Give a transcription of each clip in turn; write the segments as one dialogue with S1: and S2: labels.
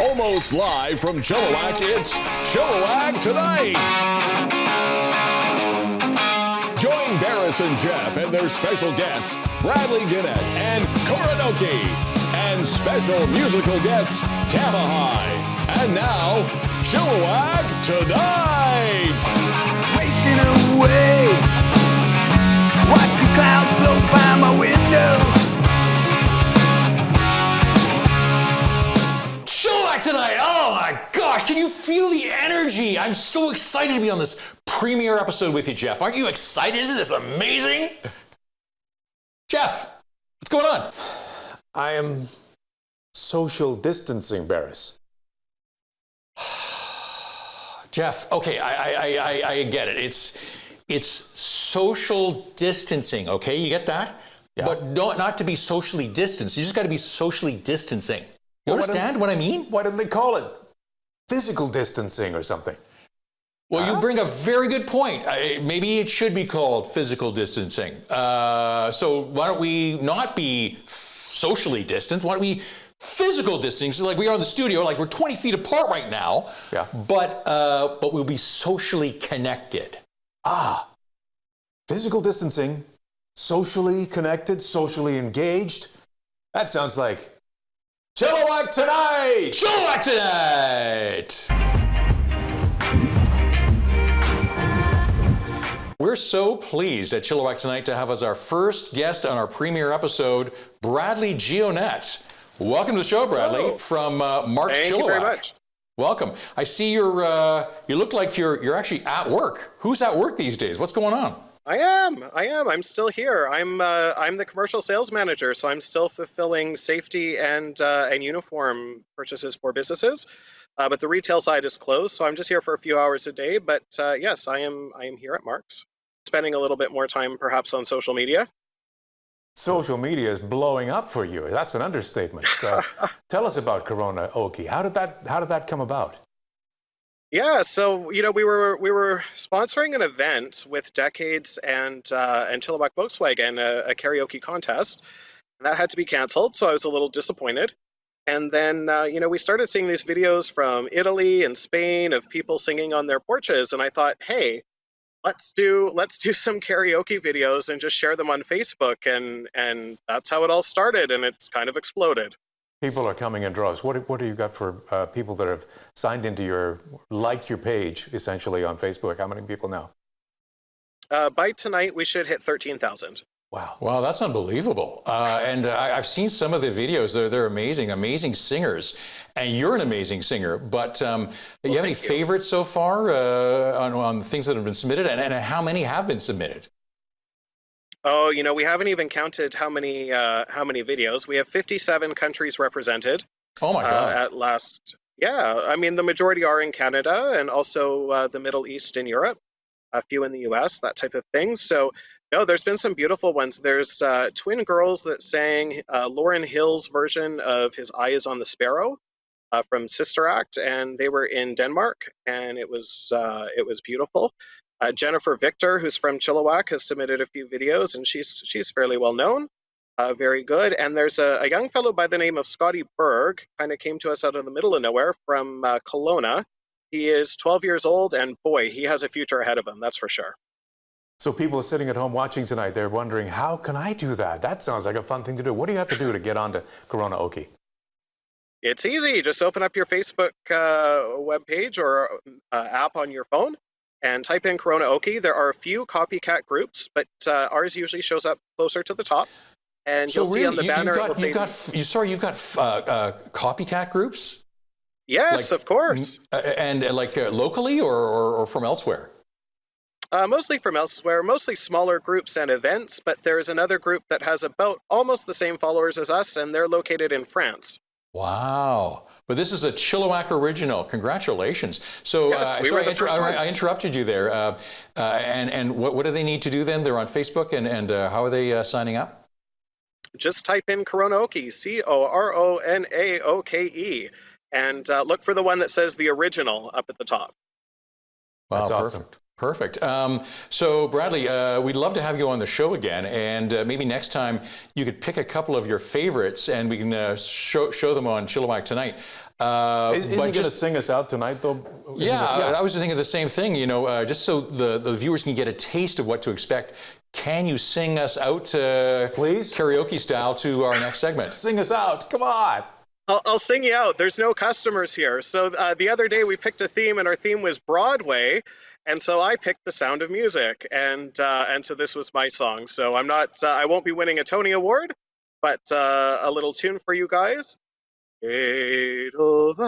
S1: Almost live from Chilliwack, it's Chilliwack Tonight. Join Berris and Geoff and their special guests, Bradley Ginnett and Koranoki, and special musical guests, Tamahai. And now, Chilliwack Tonight.
S2: Wasting away, watching clouds float by my window.
S3: Chilliwack Tonight! Oh my gosh, can you feel the energy? I'm so excited to be on this premiere episode with you, Geoff. Aren't you excited? Isn't this amazing? Geoff, what's going on?
S4: I am social distancing, Berris.
S3: Geoff, okay, I get it. It's social distancing, okay? You get that?
S4: Yeah.
S3: But not to be socially distanced. You just got to be socially distancing. You understand what I mean?
S4: Why didn't they call it physical distancing or something?
S3: Well, you bring a very good point. Maybe it should be called physical distancing. So why don't we not be socially distant? Why don't we physical distancing, like we are in the studio, like we're 20 feet apart right now,
S4: yeah.
S3: But we'll be socially connected.
S4: Physical distancing, socially connected, socially engaged. That sounds like Chilliwack Tonight!
S3: Chilliwack Tonight! We're so pleased at Chilliwack Tonight to have as our first guest on our premiere episode, Bradley Geoff. Welcome to the show, Bradley,
S5: Hello.
S3: from Mark's Chilliwack.
S5: Thank you very much.
S3: Welcome. I see you look like you're actually at work. Who's at work these days? What's going on?
S5: I am. I'm still here. I'm the commercial sales manager, so I'm still fulfilling safety and uniform purchases for businesses. But the retail side is closed, so I'm just here for a few hours a day. But yes, I am here at Mark's, spending a little bit more time perhaps on social media.
S4: Social media is blowing up for you. That's an understatement. Tell us about Koranoki. How did that come about?
S5: Yeah, so we were sponsoring an event with Decades and Chilliwack Volkswagen, a karaoke contest, and that had to be canceled. So I was a little disappointed. And then we started seeing these videos from Italy and Spain of people singing on their porches, and I thought, hey, let's do some karaoke videos and just share them on Facebook, and that's how it all started, and it's kind of exploded.
S4: People are coming in droves. What do you got for people that have signed into liked your page, essentially, on Facebook? How many people now?
S5: By tonight, we should hit 13,000.
S4: Wow,
S3: that's unbelievable. And I've seen some of the videos. They're amazing singers. And you're an amazing singer. But you have any favorites so far on things that have been submitted? And how many have been submitted?
S5: Oh, we haven't even counted how many videos. We have 57 countries represented.
S3: Oh my God!
S5: At last, yeah. I mean, the majority are in Canada and also the Middle East and Europe. A few in the U.S., that type of thing. So, no, there's been some beautiful ones. There's twin girls that sang Lauryn Hill's version of "His Eye Is on the Sparrow" from Sister Act, and they were in Denmark, and it was beautiful. Jennifer Victor, who's from Chilliwack, has submitted a few videos, and she's fairly well known, very good. And there's a young fellow by the name of Scotty Berg, kind of came to us out of the middle of nowhere from Kelowna. He is 12 years old, and boy, he has a future ahead of him, that's for sure.
S4: So people are sitting at home watching tonight, they're wondering, how can I do that? That sounds like a fun thing to do. What do you have to do to get onto Koranoki?
S5: It's easy. Just open up your Facebook webpage or app on your phone and type in Koranoki. There are a few copycat groups, but ours usually shows up closer to the top. And
S3: So
S5: you'll see on the banner,
S3: you've got copycat groups?
S5: Yes, of course.
S3: And locally or from elsewhere?
S5: Mostly from elsewhere, mostly smaller groups and events, but there's another group that has about almost the same followers as us, and they're located in France.
S3: Wow. But this is a Chilliwack original. Congratulations. So
S5: Yes, we were the first ones.
S3: I interrupted you there. And what do they need to do then? They're on Facebook, and how are they signing up?
S5: Just type in Koranoki, Coronaoke, and look for the one that says the original up at the top.
S3: Wow,
S4: That's awesome.
S3: Perfect. So Bradley, we'd love to have you on the show again, and maybe next time you could pick a couple of your favorites, and we can show them on Chilliwack Tonight.
S4: Isn't he going to sing us out tonight, though?
S3: I was just thinking the same thing, just so the viewers can get a taste of what to expect. Can you sing us out,
S4: please,
S3: karaoke style, to our next segment?
S4: Sing us out, come on.
S5: I'll sing you out. There's no customers here. So the other day we picked a theme, and our theme was Broadway, and so I picked The Sound of Music, and so this was my song. So I won't be winning a Tony Award, but a little tune for you guys. Edelweiss,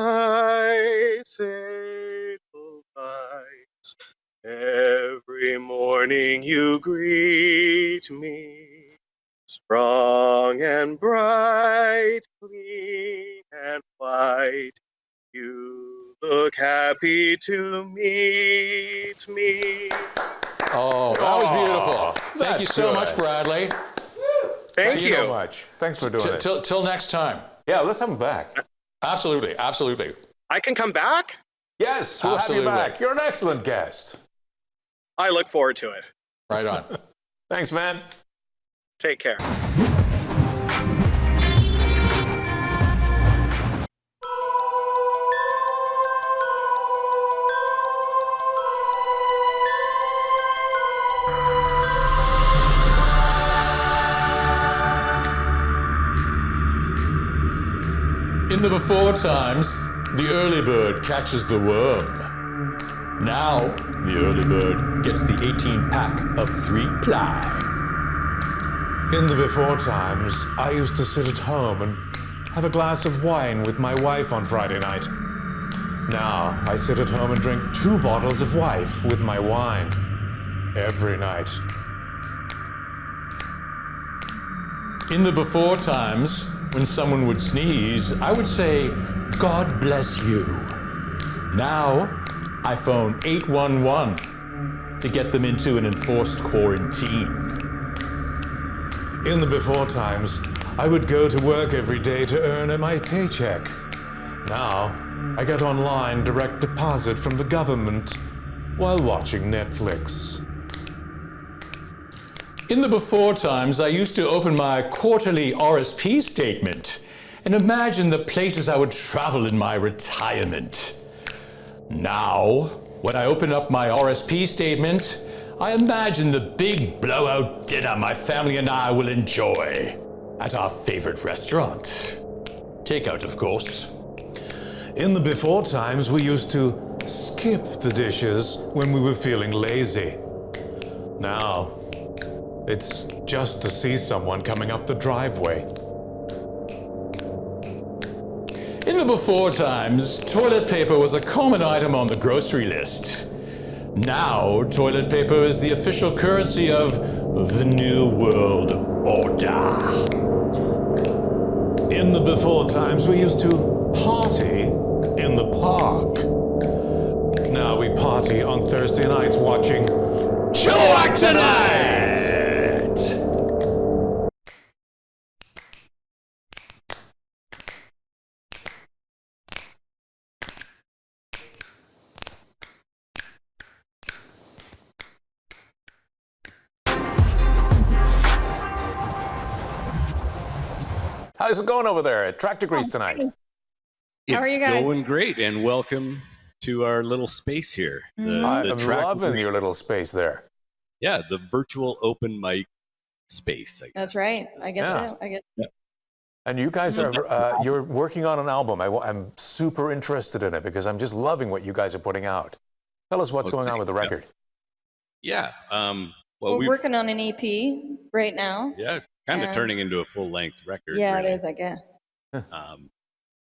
S5: Edelweiss, every morning you greet me, strong and bright, clean and white, you look happy to meet me.
S3: Oh, that was beautiful. Thank you so much, Bradley.
S5: Thank you
S4: so much. Thanks for doing this.
S3: Till next time.
S4: Yeah, let's have him back.
S3: Absolutely, absolutely.
S5: I can come back?
S4: Yes, we'll have you back. You're an excellent guest.
S5: I look forward to it.
S3: Right on.
S4: Thanks, man.
S5: Take care.
S3: In the before times, the early bird catches the worm. Now, the early bird gets the 18-pack of 3-ply.
S4: In the before times, I used to sit at home and have a glass of wine with my wife on Friday night. Now, I sit at home and drink 2 bottles of wife with my wine every night.
S3: In the before times, when someone would sneeze, I would say, God bless you. Now, I phone 811 to get them into an enforced quarantine.
S4: In the before times, I would go to work every day to earn my paycheck. Now, I get online direct deposit from the government while watching Netflix.
S3: In the before times, I used to open my quarterly RSP statement and imagine the places I would travel in my retirement. Now, when I open up my RSP statement, I imagine the big blowout dinner my family and I will enjoy at our favorite restaurant. Takeout, of course.
S4: In the before times, we used to skip the dishes when we were feeling lazy. Now, it's just to see someone coming up the driveway.
S3: In the before times, toilet paper was a common item on the grocery list. Now, toilet paper is the official currency of the New World Order.
S4: In the before times, we used to party in the park. Now we party on Thursday nights watching
S3: Chilliwack Tonight!
S4: How's it going over there at Track Degrees tonight?
S6: How are you guys?
S7: It's going great, and welcome to our little space here.
S4: I'm loving your little space there.
S7: Yeah, the virtual open mic space, I guess.
S6: That's right. I guess so. I guess.
S7: Yeah.
S4: And you guys are, you're working on an album. I'm super interested in it because I'm just loving what you guys are putting out. Tell us what's going on with the record.
S7: Yeah.
S6: We're working on an EP right now.
S7: Yeah, kind of turning into a full-length record.
S6: Yeah,
S7: really.
S6: it is, I guess.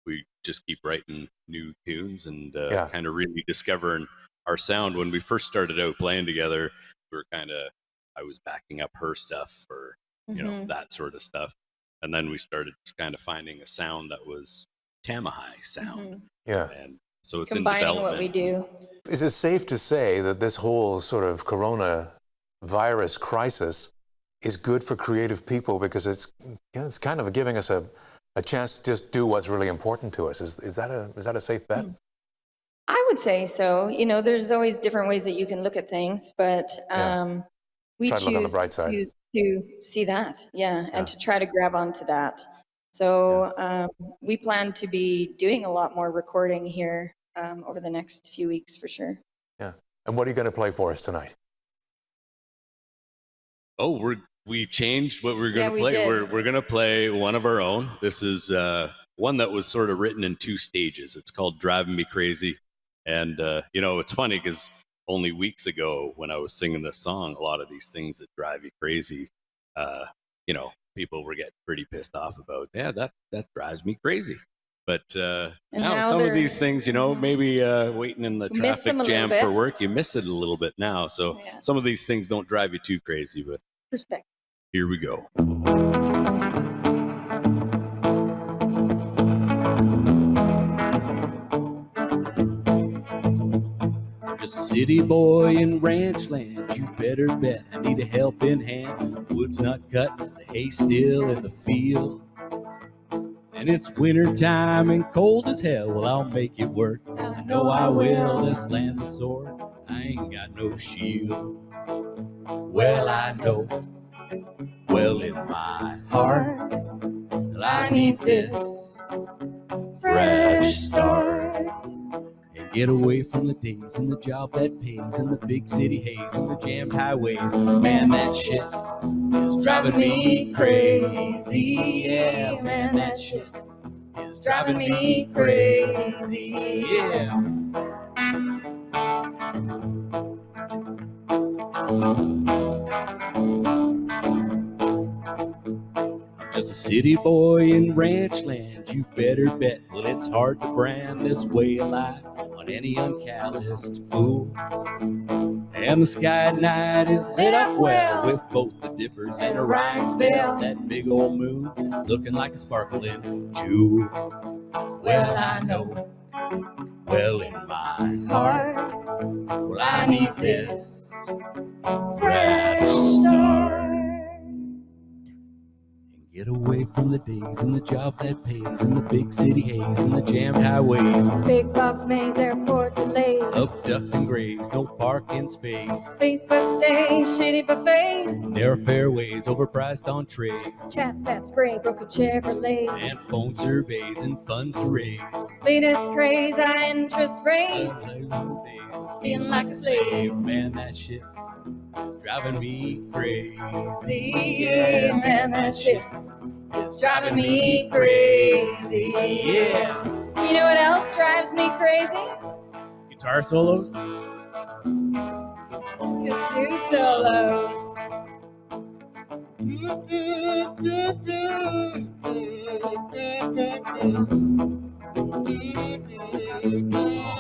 S7: We just keep writing new tunes and
S4: Yeah.
S7: kind of really discovering our sound. When we first started out playing together, we were I was backing up her stuff for, that sort of stuff. And then we started just kind of finding a sound that was Tamahai sound.
S4: Yeah.
S7: And so it's
S6: Combining
S7: in development.
S6: what we do.
S4: Is it safe to say that this whole sort of coronavirus crisis is good for creative people because it's kind of giving us a chance to just do what's really important to us? Is that a safe bet?
S6: I would say so. There's always different ways that you can look at things, but we
S4: Try to look on the
S6: choose
S4: bright side.
S6: to see that, and to try to grab onto that. So we plan to be doing a lot more recording here over the next few weeks for sure.
S4: Yeah. And what are you going to play for us tonight?
S7: Oh, we changed what we're going to
S6: we
S7: play.
S6: did.
S7: We're going to play one of our own. This is one that was sort of written in 2 stages. It's called "Driving Me Crazy," and it's funny because only weeks ago when I was singing this song, a lot of these things that drive you crazy, people were getting pretty pissed off about. Yeah, that drives me crazy. But now some of these things, maybe waiting in the traffic jam for work, you miss it a little bit now. So some of these things don't drive you too crazy, but
S6: Respect.
S7: here we go. I'm just a city boy in ranch land. You better bet I need a helping hand. The wood's not cut, the hay's still in the field. And it's winter time and cold as hell. Well, I'll make it work. I know I will. This land's a sword. I ain't got no shield. Well, I know. Well, in my heart, well, I need this fresh start. And get away from the days and the job that pays and the big city haze and the jammed highways. Man, that shit is driving me crazy. Yeah, man, that shit is driving me crazy. Yeah. I'm just a city boy in ranch land. You better bet. Well, it's hard to brand this way of life on any uncalloused fool. And the sky at night is lit up well with both the dippers and Orion's bell. That big old moon looking like a sparkling jewel. Well, I know. Well, in my heart, well, I need this fresh start. Get away from the days and the job that pays and the big city haze and the jammed highways.
S6: Big box maze, airport delays.
S7: Of ducked and grays, no parking space.
S6: Facebook day, shitty buffets.
S7: Narrow fairways, overpriced entrees.
S6: Cats at spray, broken Chevrolet.
S7: And phone surveys and funds to raise.
S6: Latest craze, high interest rates.
S7: Feeling like a slave, man, that shit is driving me crazy. Yeah, man, that shit is driving me crazy. Yeah.
S6: You know what else drives me crazy?
S7: Guitar solos?
S6: Kazoo solos.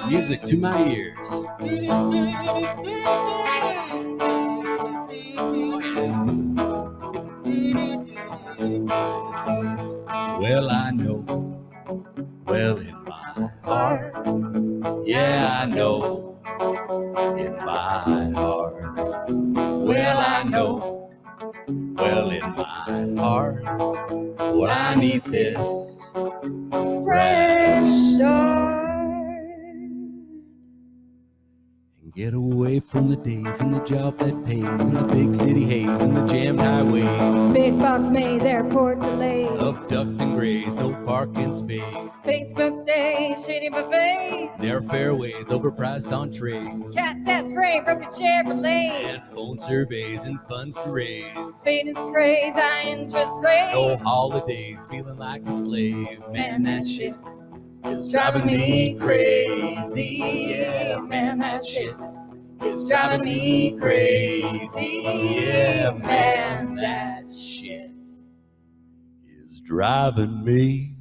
S7: Music to my ears. Well, I know. Well, in my heart. Yeah, I know. In my heart. Well, I know. Well, in my heart. Well, I need this fresh start. And get away from the days and the job that pays and the big city haze and the jammed highways.
S6: Big box maze, airport delays.
S7: Of ducked and grays, no parking space.
S6: Facebook day, shitty buffets.
S7: Narrow fairways, overpriced entrees.
S6: Cats at spray, broken Chevrolet.
S7: And phone surveys and funds to raise.
S6: Fitness craze, high interest rates.
S7: No holidays, feeling like a slave. Man, that shit is driving me crazy. Yeah, man, that shit is driving me crazy. Yeah, man, that shit is driving me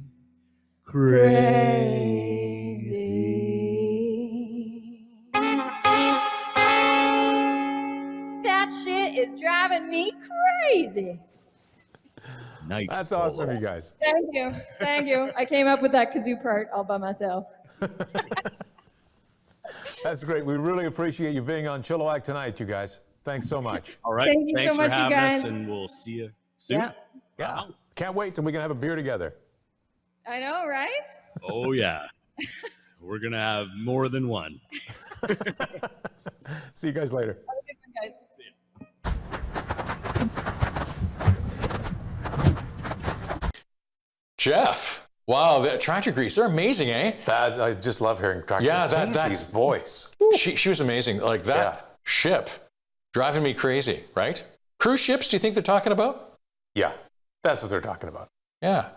S7: crazy.
S6: That shit is driving me crazy.
S7: Nice.
S4: That's awesome, you guys.
S6: Thank you. Thank you. I came up with that kazoo part all by myself.
S4: That's great. We really appreciate you being on Chilliwack Tonight, you guys. Thanks so much.
S7: All right.
S6: Thank you
S7: Thanks
S6: so much,
S7: for
S6: you
S7: having
S6: guys.
S7: us, and we'll see you soon.
S6: Yeah.
S4: Yeah. Can't wait till we can have a beer together.
S6: I know, right?
S7: Oh, yeah. We're going to have more than one.
S4: See you guys later.
S6: Have a good one, guys.
S3: Jeff. Wow, that tractor grease, they're amazing, eh?
S4: I just love hearing Dr.
S3: Yeah,
S4: Casey's voice.
S3: She was amazing. Like that ship, driving me crazy, right? Cruise ships, do you think they're talking about?
S4: Yeah, that's what they're talking about.
S3: Yeah.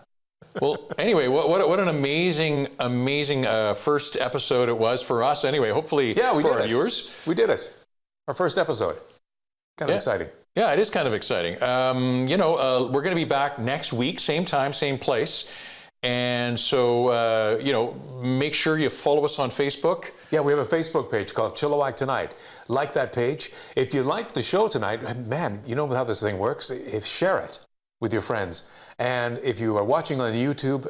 S3: Well, anyway, what an amazing first episode it was for us. Anyway, hopefully for our viewers.
S4: We did it. Our first episode. Kind of exciting.
S3: Yeah, it is kind of exciting. We're going to be back next week, same time, same place. And so, make sure you follow us on Facebook.
S4: Yeah, we have a Facebook page called Chilliwack Tonight. Like that page. If you liked the show tonight, man, you know how this thing works. Share it with your friends. And if you are watching on YouTube,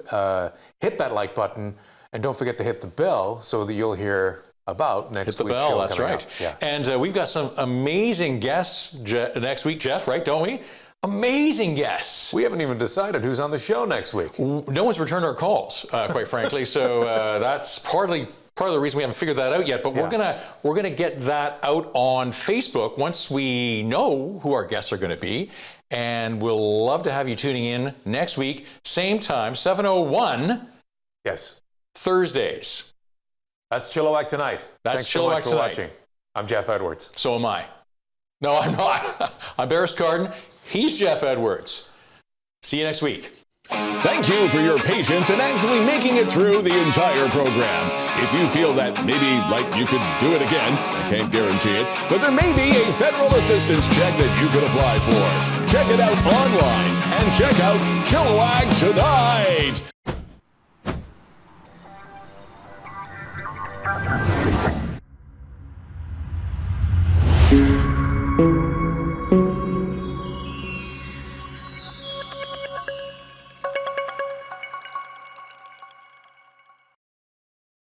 S4: hit that like button. And don't forget to hit the bell so that you'll hear about next week's show.
S3: That's right.
S4: Yeah.
S3: And we've got some amazing guests next week, Jeff, right? Don't we? Amazing guests.
S4: We haven't even decided who's on the show next week.
S3: No one's returned our calls, quite frankly. So that's part of the reason we haven't figured that out yet. But we're gonna get that out on Facebook once we know who our guests are going to be, and we'll love to have you tuning in next week, same time, 7:01.
S4: Yes.
S3: Thursdays.
S4: That's Chilliwack Tonight.
S3: That's
S4: Thanks so much
S3: Chilliwack
S4: for
S3: Tonight.
S4: watching. I'm Jeff Edwards.
S3: So am I. No, I'm not. I'm Berris Geoff. He's Jeff Edwards. See you next week.
S1: Thank you for your patience and actually making it through the entire program. If you feel that maybe you could do it again, I can't guarantee it, but there may be a federal assistance check that you could apply for. Check it out online and check out Chilliwack Tonight.